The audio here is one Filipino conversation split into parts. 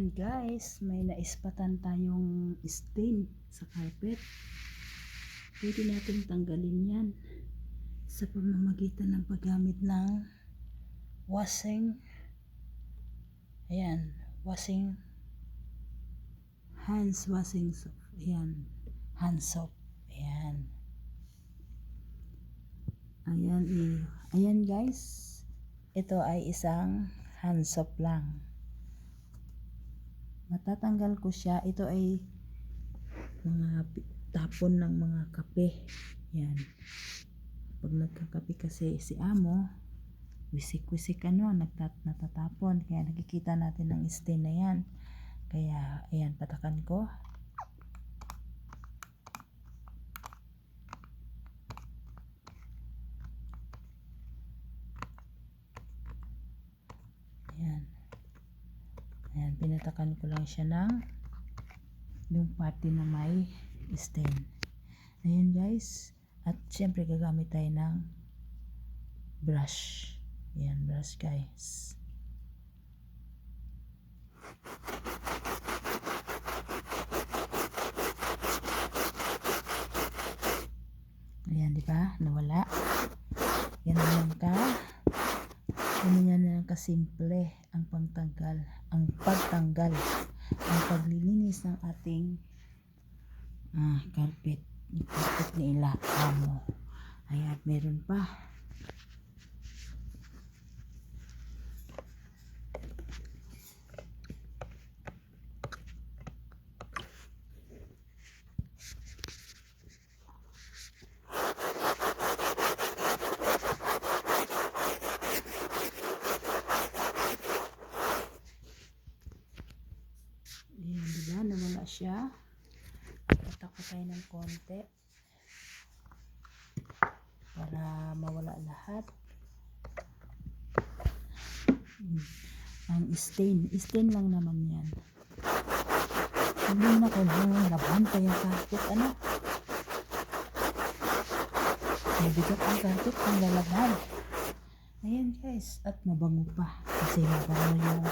Ayan guys, may naispatan tayong stain sa carpet. Pwede natin tanggalin yan sa pamamagitan ng paggamit ng washing. Ayan, hand washing soap. Ayan, hand soap. Ayan. Ayan guys, ito ay isang hand soap lang. Matatanggal ko siya. Ito ay mga tapon ng mga kape. Yan. Pag nagkakape kasi si amo, wisik-wisik natatapon. Kaya nakikita natin ang stain na yan. Kaya, ayan, patakan ko. Ayan. Ayan, pinatakan ko lang siya ng yung parte na may stain. Ayan guys. At syempre gagamit tayo ng brush. Ayan, brush guys. Ayan, di ba? Nawala. Yan naman ka. Ganyan na lang kasimple ang pagtanggal, ang paglilinis ng ating carpet nila amo. Ayan, meron pa. Ayan, diba? Nawala siya. Patak ko tayo ng konti para mawala lahat. Ang stain lang naman yan. Hindi na kailangan laban pa yung carpet. Mabigat ang carpet ang lalaban. Ayan guys, at mabango pa kasi mabango yung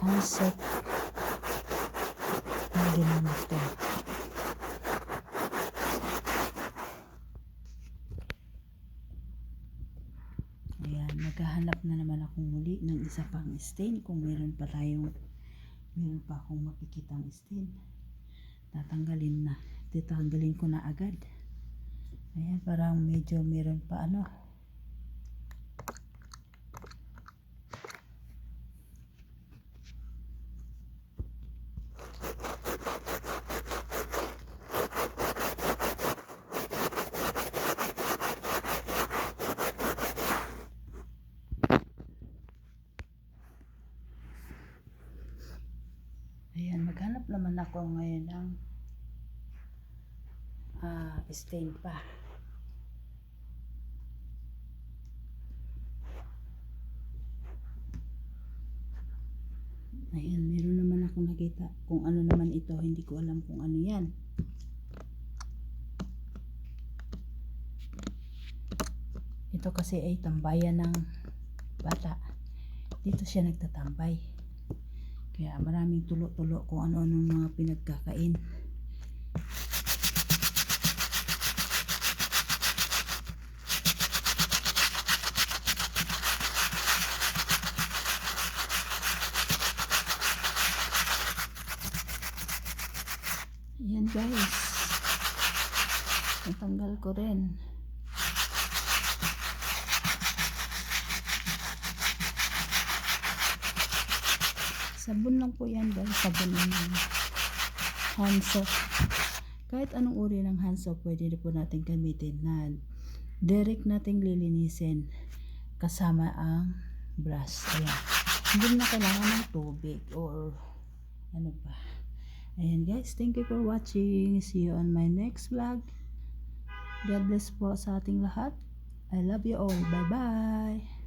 hand soap na ginamit ko. Ayan, maghahanap na naman akong muli ng isa pang stain kung meron pa akong makikitang stain. Tatanggalin ko na agad. Ayan, parang medyo meron pa Ayan, maghanap naman ako ngayon ng stain pa. Ayan, meron naman ako nakita kung ano naman ito. Hindi ko alam kung ano yan. Ito kasi ay tambayan ng bata. Dito siya nagtatambay. Kaya maraming tulo-tulo kung ano-anong mga pinagkakain. Ayan guys. Natanggal ko rin. Sabon lang po yan guys. Sabon ng hand soap. Kahit anong uri ng hand soap pwede po natin gamitin na direct nating lilinisin kasama ang brush. Ayan. Hindi na kailangan ng tubig or ano pa. Ayan guys, thank you for watching. See you on my next vlog. God bless po sa ating lahat. I love you all. Bye bye.